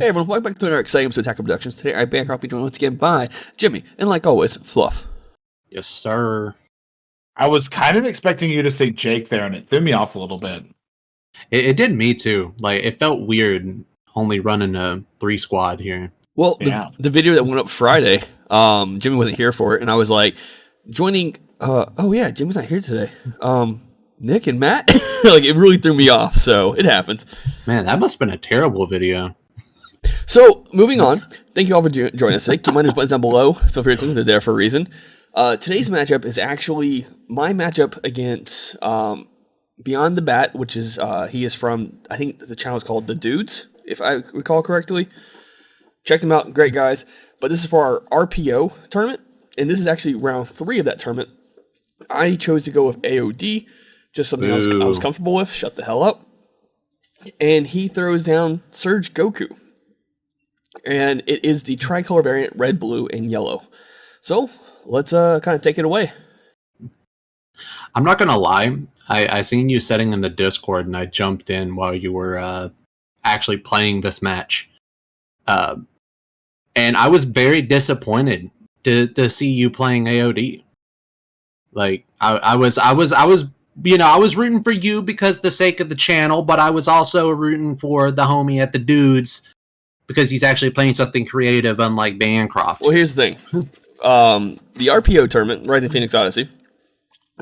Hey everyone, welcome back to another exciting episode of Attack Productions. Today I back off joined once again by Jimmy, and like always, Fluff. Yes, sir. I was kind of expecting you to say Jake there, and it threw me off a little bit. It did me too. Like, it felt weird only running a 3 squad here. Well, Yeah. the video that went up Friday, Jimmy wasn't here for it, and I was like, joining, oh yeah, Jimmy's not here today. Nick and Matt, like it really threw me off, so it happens. Man, that must have been a terrible video. So, moving on, thank you all for joining us today. Keep my buttons down below. Feel free to click, they're there for a reason. Today's matchup is actually my matchup against Beyond the Bat, which is, he is from, I think the channel is called The Dudes, if I recall correctly. Check them out, great guys. But this is for our RPO tournament, and this is actually round 3 of that tournament. I chose to go with AOD, just something else I was comfortable with. Shut the hell up. And he throws down Surge Goku. And it is the tricolor variant, red, blue, and yellow. So, let's kind of take it away. I'm not gonna lie, I seen you setting in the Discord, and I jumped in while you were actually playing this match. And I was very disappointed to see you playing AOD. Like, I was rooting for you because the sake of the channel, but I was also rooting for the homie at the Dudes because he's actually playing something creative, unlike Bancroft. Well, here's the thing. The RPO tournament, Rising Phoenix Odyssey,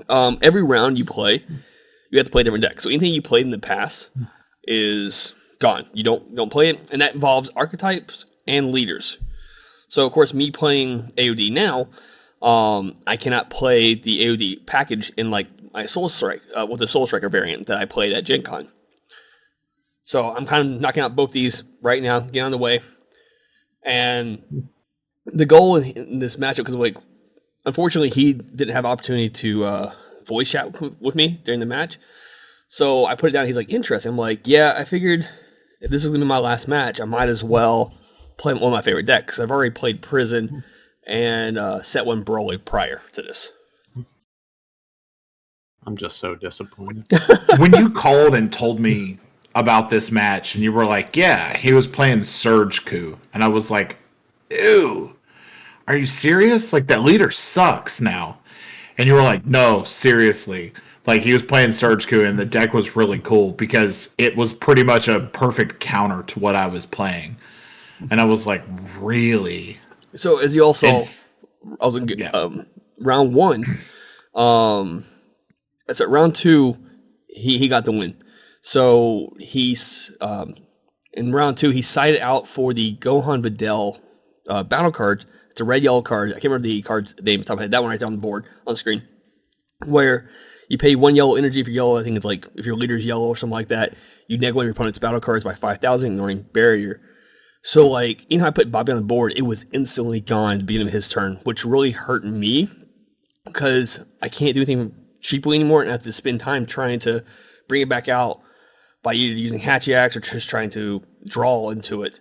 every round you play, you have to play a different deck. So anything you played in the past is gone. You don't play it, and that involves archetypes and leaders. So, of course, me playing AOD now, I cannot play the AOD package in like my Soul Strike with the Soul Striker variant that I played at Gen Con. So I'm kind of knocking out both these right now, getting on the way. And the goal in this matchup, because like, unfortunately, he didn't have opportunity to voice chat with me during the match. So I put it down. He's like, interesting. I'm like, yeah, I figured if this is going to be my last match, I might as well play one of my favorite decks. I've already played Prison and Set 1 Broly prior to this. I'm just so disappointed. When you called and told me about this match, and you were like, yeah, he was playing Surge Coup, and I was like, ew, are you serious? Like, that leader sucks now. And you were like, no, seriously. Like, he was playing Surge Coup, and the deck was really cool because it was pretty much a perfect counter to what I was playing. And I was like, really? So, as you all saw, I was in round 1. So round 2, he got the win. So he's in round 2, he sided out for the Gohan Videl battle card. It's a red-yellow card. I can't remember the card's name. That one right down the board on the screen, where you pay 1 yellow energy for yellow. I think it's like if your leader's yellow or something like that, you negate one of your opponent's battle cards by 5,000, ignoring barrier. So like, you know, I put Bobby on the board, it was instantly gone at the beginning of his turn, which really hurt me because I can't do anything cheaply anymore, and I have to spend time trying to bring it back out by either using Hatchiax or just trying to draw into it.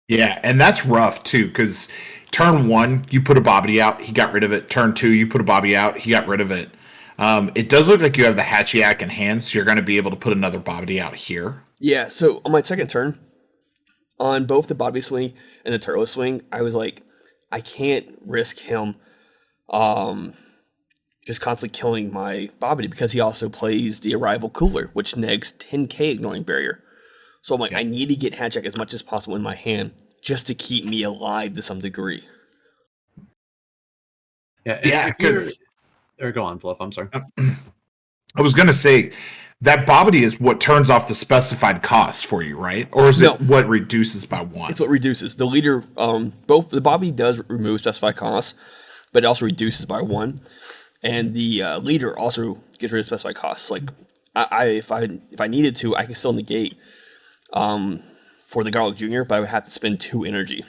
Yeah, and that's rough too, because turn 1, you put a Bobbity out, he got rid of it. Turn 2, you put a Bobby out, he got rid of it. It does look like you have the Hatchiac in hand, so you're going to be able to put another Bobbity out here. Yeah, so on my second turn, on both the Bobby swing and the Turtle swing, I was like, I can't risk him just constantly killing my Bobbity because he also plays the Arrival Cooler, which negs 10k ignoring barrier. So I'm like, I need to get Hatchiac as much as possible in my hand just to keep me alive to some degree. Yeah, because... Or go on, Fluff, I'm sorry. I was going to say, that Bobbity is what turns off the specified cost for you, right? Or is it what reduces by 1? It's what reduces. The leader, both the Bobbity does remove specified costs, but it also reduces by 1. And the leader also gets rid of specified costs. Like, if I needed to, I could still negate for the Garlic Jr., but I would have to spend 2 energy.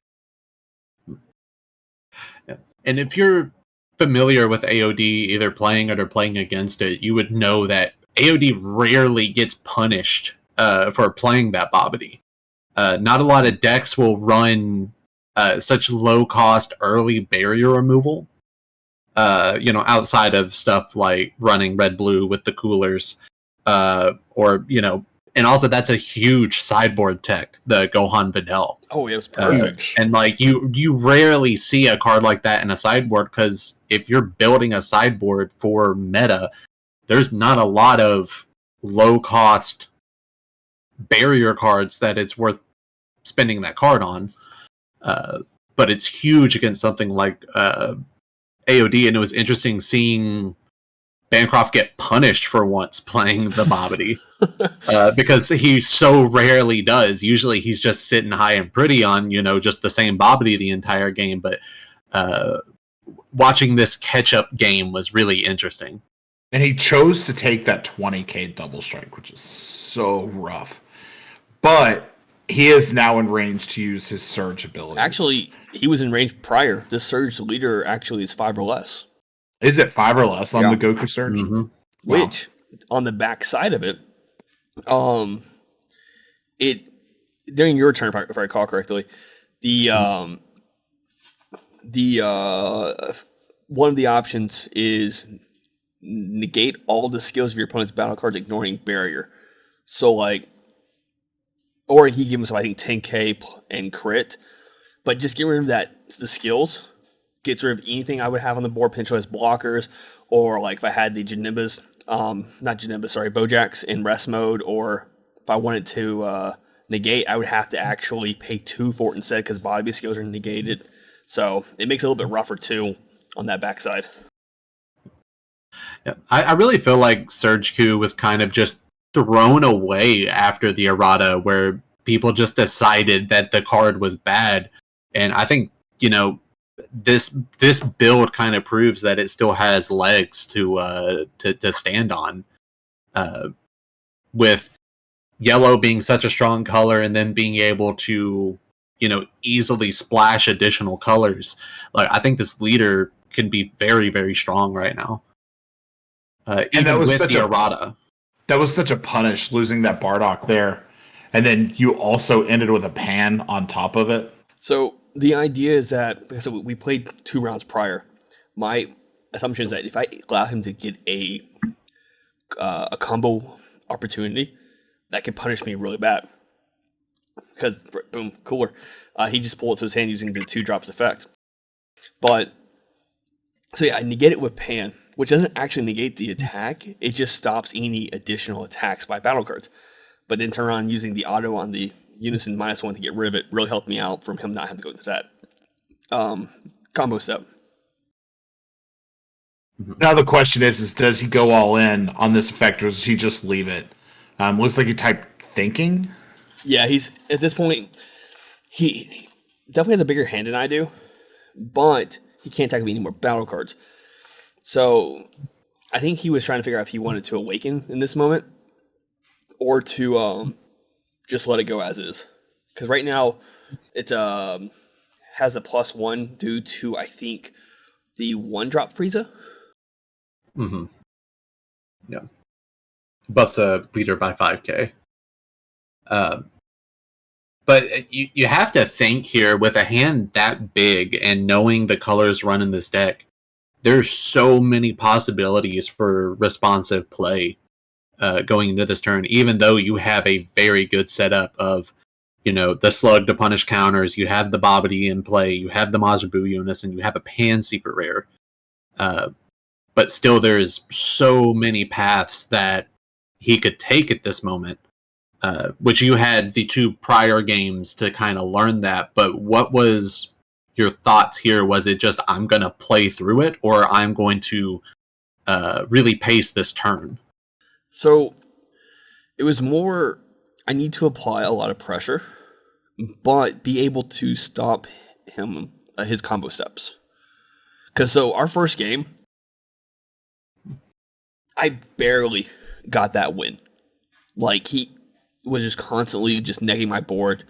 Yeah. And if you're familiar with AOD, either playing it or playing against it, you would know that AOD rarely gets punished for playing that Bobbity. Not a lot of decks will run such low-cost early barrier removal. Outside of stuff like running red-blue with the coolers, or And also, that's a huge sideboard tech, the Gohan Videl. Oh, it was perfect. And like you rarely see a card like that in a sideboard, because if you're building a sideboard for meta, there's not a lot of low cost barrier cards that it's worth spending that card on. But it's huge against something like AOD, and it was interesting seeing Bancroft get punished for once playing the Bobbity. Because he so rarely does. Usually he's just sitting high and pretty on, just the same Bobbity the entire game. But watching this catch-up game was really interesting. And he chose to take that 20k double strike, which is so rough. But he is now in range to use his Surge ability. Actually, he was in range prior. The Surge leader actually is 5 or less. Is it 5 or less on the Goku Surge? Mm-hmm. Wow. Which, on the back side of it, it during your turn, if I recall correctly, the one of the options is negate all the skills of your opponent's battle cards, ignoring barrier. So like, or he gives himself, I think, 10k and crit, but just get rid of the skills. Gets rid of anything I would have on the board, potentially as blockers, or like if I had the Janembas, Bojacks in rest mode, or if I wanted to negate, I would have to actually pay 2 for it instead, because body skills are negated. So it makes it a little bit rougher too on that backside. Yeah, I really feel like Surge Q was kind of just thrown away after the errata, where people just decided that the card was bad. And I think, this build kind of proves that it still has legs to stand on. With yellow being such a strong color, and then being able to, easily splash additional colors. Like, I think this leader can be very, very strong right now. Even that was with such the errata. That was such a punish, losing that Bardock there. And then you also ended with a pan on top of it. So the idea is that, because we played 2 rounds prior, my assumption is that if I allow him to get a combo opportunity, that could punish me really bad. Because, boom, cooler. He just pulled it to his hand using the 2 drops effect. But, so yeah, I negate it with pan, which doesn't actually negate the attack. It just stops any additional attacks by battle cards. But then turn around using the auto on the Unison -1 to get rid of it really helped me out from him not having to go into that combo step. Now the question is does he go all in on this effect, or does he just leave it? Looks like he typed thinking. Yeah, he's at this point, he definitely has a bigger hand than I do, but he can't attack me any more battle cards. So I think he was trying to figure out if he wanted to awaken in this moment, or to just let it go as is. Because right now it has a +1 due to, I think, the 1-drop Frieza. Mm-hmm. Yeah. Buffs a leader by 5k. But you have to think here, with a hand that big and knowing the colors run in this deck, there's so many possibilities for responsive play going into this turn, even though you have a very good setup of, the slug to punish counters, you have the Bobbity in play, you have the Majin Buu Unison, you have a Pan secret rare. But still, there's so many paths that he could take at this moment, which you had the 2 prior games to kind of learn that. But what was your thoughts here? Was it just, I'm going to play through it, or I'm going to really pace this turn? So it was more, I need to apply a lot of pressure, but be able to stop him, his combo steps. Because so our first game, I barely got that win. Like, he was just constantly just negging my board.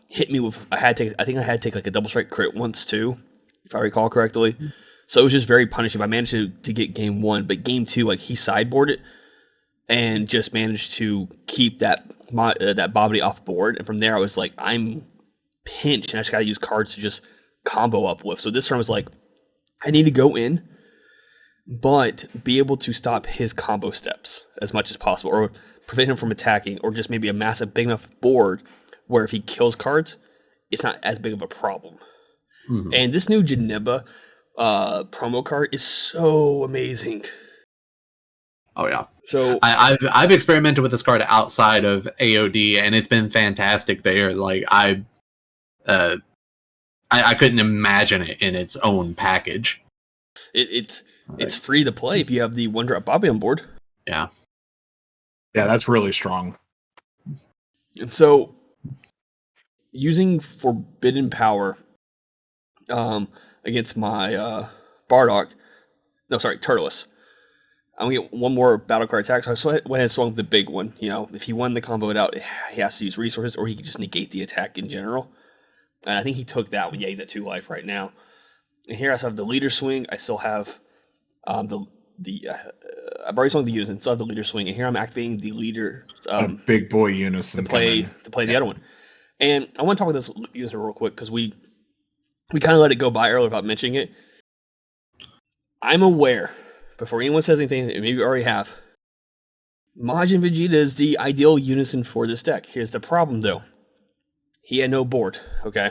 Hit me with, I think I had to take like a double strike crit once too, if I recall correctly. So it was just very punishing. I managed to get game 1, but game 2, like, he sideboarded and just managed to keep that Bobbity off board. And from there, I was like, I'm pinched, and I just got to use cards to just combo up with. So this turn was like, I need to go in, but be able to stop his combo steps as much as possible, or prevent him from attacking, or just maybe a massive big enough board where if he kills cards, it's not as big of a problem. Mhm. And this new Janeba promo card is so amazing. Oh yeah. So I've experimented with this card outside of AOD, and it's been fantastic there. Like I couldn't imagine it in its own package. it's free to play if you have the 1-drop Bobby on board. Yeah. Yeah, that's really strong. And so using Forbidden Power against my Turtles, I'm going to get one more battle card attack. So I went ahead and swung with the big one. You know, if he won the combo it out, he has to use resources, or he can just negate the attack in general. And I think he took that one. Yeah, he's at 2 life right now. And here I still have the leader swing. I still have I've already swung the unison, so I have the leader swing. And here I'm activating the leader A big boy unison to play the other one. And I want to talk about this unison real quick because we kind of let it go by earlier about mentioning it. I'm aware, before anyone says anything, maybe you already have, Majin Vegeta is the ideal unison for this deck. Here's the problem, though. He had no board, okay?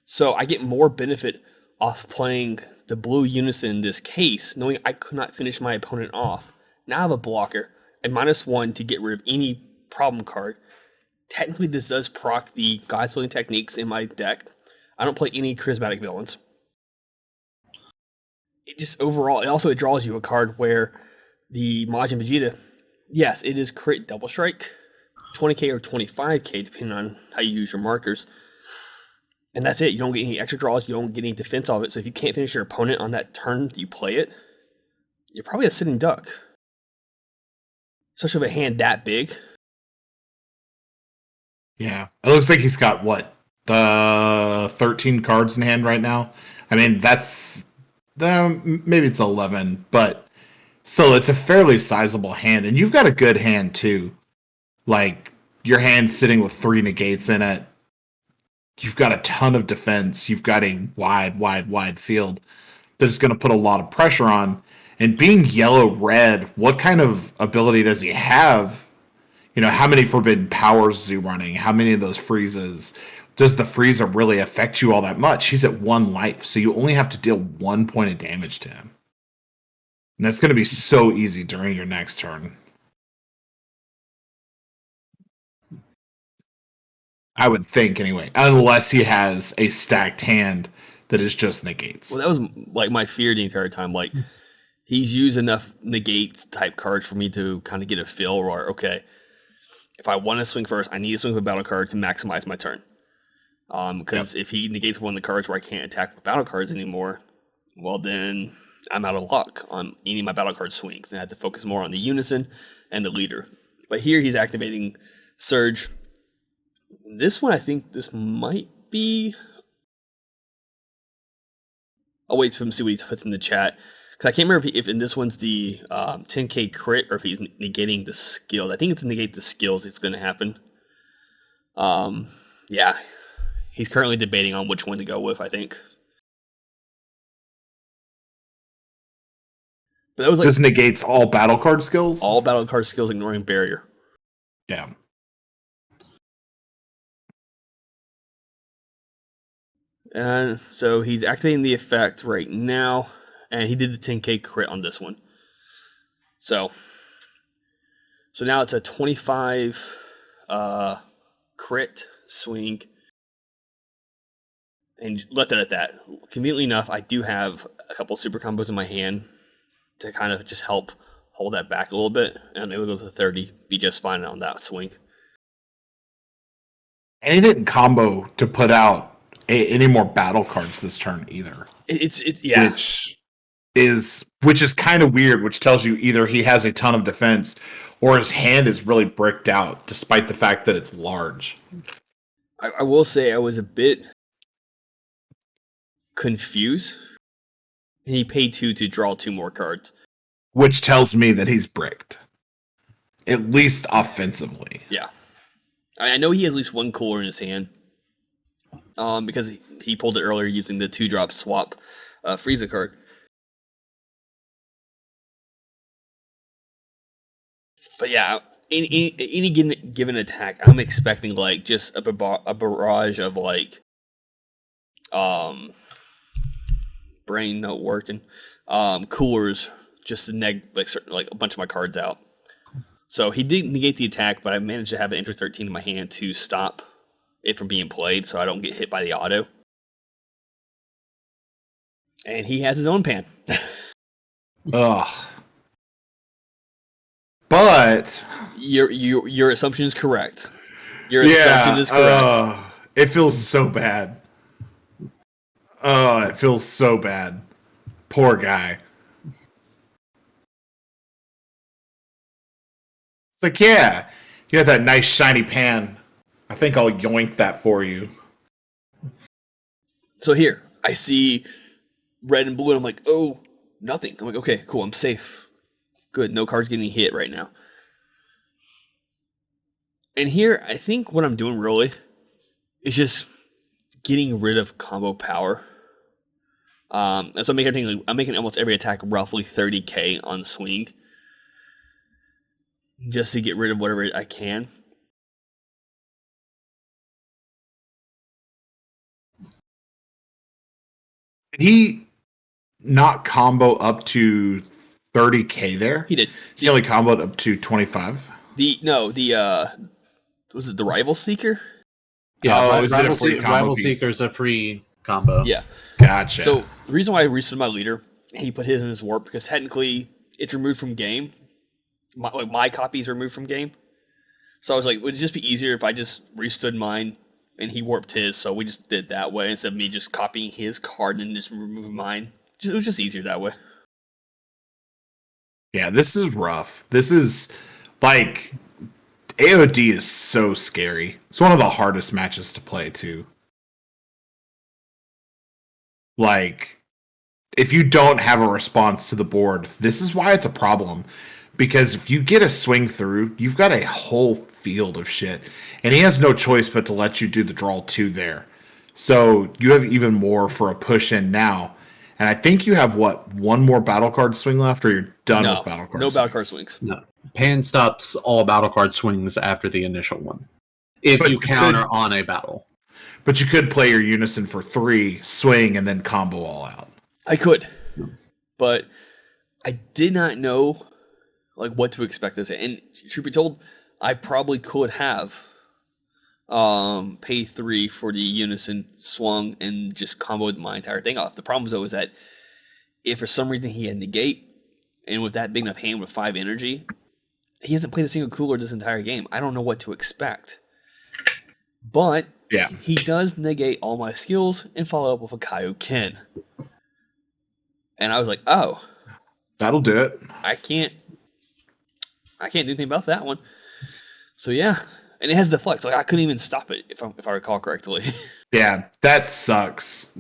So I get more benefit off playing the blue unison in this case, knowing I could not finish my opponent off. Now I have a blocker, a -1 to get rid of any problem card. Technically, this does proc the God Slaying Techniques in my deck. I don't play any charismatic villains. It just overall, it draws you a card where the Majin Vegeta, yes, it is crit double strike, 20k or 25k, depending on how you use your markers. And that's it. You don't get any extra draws. You don't get any defense of it. So if you can't finish your opponent on that turn that you play it, you're probably a sitting duck. Especially with a hand that big. Yeah. It looks like he's got, what, the 13 cards in hand right now? I mean, that's... maybe it's 11, but still, it's a fairly sizable hand. And you've got a good hand, too. Like, your hand's sitting with 3 negates in it. You've got a ton of defense. You've got a wide field that is going to put a lot of pressure on. And being yellow-red, what kind of ability does he have? You know, how many Forbidden Powers is he running? How many of those freezes? Does the freezer really affect you all that much? He's at 1 life, so you only have to deal 1 point of damage to him. And that's going to be so easy during your next turn. I would think, anyway, unless he has a stacked hand that is just negates. Well, that was like my fear the entire time. Like, he's used enough negates type cards for me to kind of get a feel where, okay, if I want to swing first, I need to swing with a battle card to maximize my turn. Because if he negates one of the cards where I can't attack with battle cards anymore, well, then I'm out of luck on any of my battle card swings. And I have to focus more on the unison and the leader. But here he's activating Surge. This one, I think this might be... I'll wait for him to see what he puts in the chat. Because I can't remember if in this one's the 10k crit or if he's negating the skills. I think it's negate the skills it's going to happen. Yeah. He's currently debating on which one to go with, I think. But that was like... This negates all battle card skills? All battle card skills ignoring barrier. Yeah. And so he's activating the effect right now, and he did the 10k crit on this one. So now it's a 25 crit swing, and left it at that. Conveniently enough, I do have a couple super combos in my hand to kind of just help hold that back a little bit, and I'm able to go to 30, be just fine on that swing. And he didn't combo to put out any more battle cards this turn either. It's yeah. Which is kind of weird, which tells you either he has a ton of defense or his hand is really bricked out, despite the fact that it's large. I will say I was a bit confused. He paid 2 to draw 2 more cards. Which tells me that he's bricked. At least offensively. Yeah. I know he has at least 1 cooler in his hand. Because he pulled it earlier using the 2-drop swap Frieza card. But yeah, any given attack, I'm expecting like just a barrage of like brain not working, coolers, just to like a bunch of my cards out. So he did negate the attack, but I managed to have an entry 13 in my hand to stop it from being played, so I don't get hit by the auto. And he has his own pan. Ugh. But your assumption is correct. Your assumption is correct. It feels so bad. Oh, it feels so bad. Poor guy. It's like, yeah, you got that nice shiny pan. I think I'll yoink that for you. So here, I see red and blue, and I'm like, oh, nothing. I'm like, okay, cool, I'm safe. Good, no cards getting hit right now. And here, I think what I'm doing really is just getting rid of combo power. And so I'm making almost every attack roughly 30k on swing, just to get rid of whatever I can. Did he not combo up to 30k there? He did. He only comboed up to 25. Was it the Rival Seeker? Yeah, is it a free combo Rival piece? Seeker's a free combo. Yeah. Gotcha. So the reason why I reset my leader, he put his in his warp, because technically it's removed from game. My copy's removed from game. So I was like, would it just be easier if I just restood mine and he warped his? So we just did that way instead of me just copying his card and just removing mine. It was just easier that way. Yeah, this is rough. This is like AOD is so scary. It's one of the hardest matches to play too. Like, if you don't have a response to the board, this is why it's a problem. Because if you get a swing through, you've got a whole field of shit. And he has no choice but to let you do the draw 2 there. So you have even more for a push in now. And I think you have, one more battle card swing left, or you're done with battle card swings? No battle card swings. No. Pan stops all battle card swings after the initial one. If you counter on a battle. But you could play your Unison for 3, swing, and then combo all out. I could. But I did not know what to expect this. And truth be told, I probably could have pay 3 for the Unison, swung, and just comboed my entire thing off. The problem though is that if for some reason he had negate, and with that big enough hand with 5 energy, he hasn't played a single cooler this entire game. I don't know what to expect. But yeah, he does negate all my skills and follow up with a Kaioken. And I was like, oh, that'll do it. I can't do anything about that one. So yeah, and it has the flex. I couldn't even stop it if I recall correctly. Yeah, that sucks.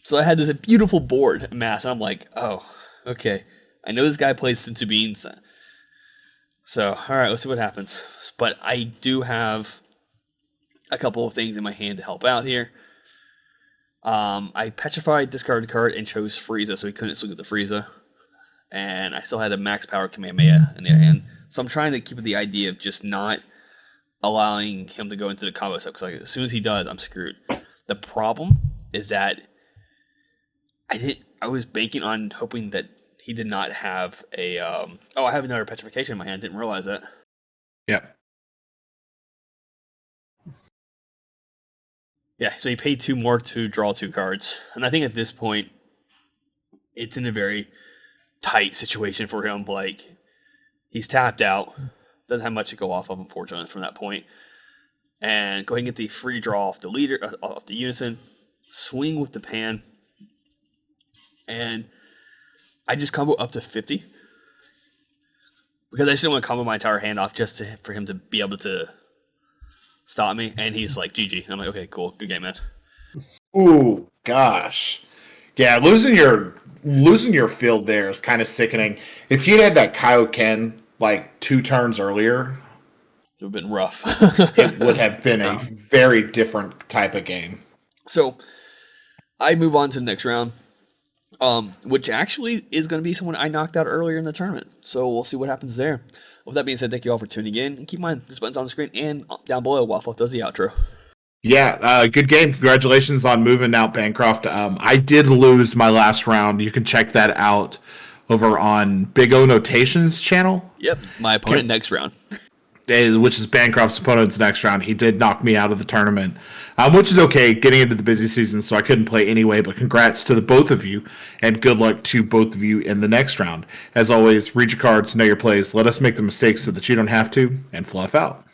So I had this beautiful board mass, and I'm like, oh, okay. I know this guy plays Senzu Beans. So, all right, let's see what happens. But I do have a couple of things in my hand to help out here. I petrified, discarded card, and chose Frieza, so he couldn't swing with the Frieza. And I still had a max power Kamehameha in their hand. So I'm trying to keep the idea of just not allowing him to go into the combo stuff, because as soon as he does, I'm screwed. The problem is that I was banking on hoping that he did not have a I have another petrification in my hand. Didn't realize that. Yep. Yeah, so he paid 2 more to draw 2 cards. And I think at this point it's in a very tight situation for him. He's tapped out. Doesn't have much to go off of, unfortunately, from that point. And go ahead and get the free draw off the leader, off the Unison. Swing with the pan. And I just combo up to 50. Because I just didn't want to combo my entire hand off just for him to be able to stop me. And he's like, GG. And I'm like, okay, cool. Good game, man. Ooh, gosh. Yeah, losing your field there is kind of sickening. If he'd had that Kaioken 2 turns earlier, it would have been rough. It would have been a very different type of game. So I move on to the next round. which actually is going to be someone I knocked out earlier in the tournament. So we'll see what happens there. With that being said, thank you all for tuning in. And keep in mind, this button's on the screen and down below while Fluff does the outro. Yeah, good game. Congratulations on moving out, Bancroft. I did lose my last round. You can check that out over on Big O Notations channel. Yep, my opponent next round. Which is Bancroft's opponent's next round. He did knock me out of the tournament, which is okay, getting into the busy season, so I couldn't play anyway, but congrats to the both of you, and good luck to both of you in the next round. As always, read your cards, know your plays, let us make the mistakes so that you don't have to, and Fluff out.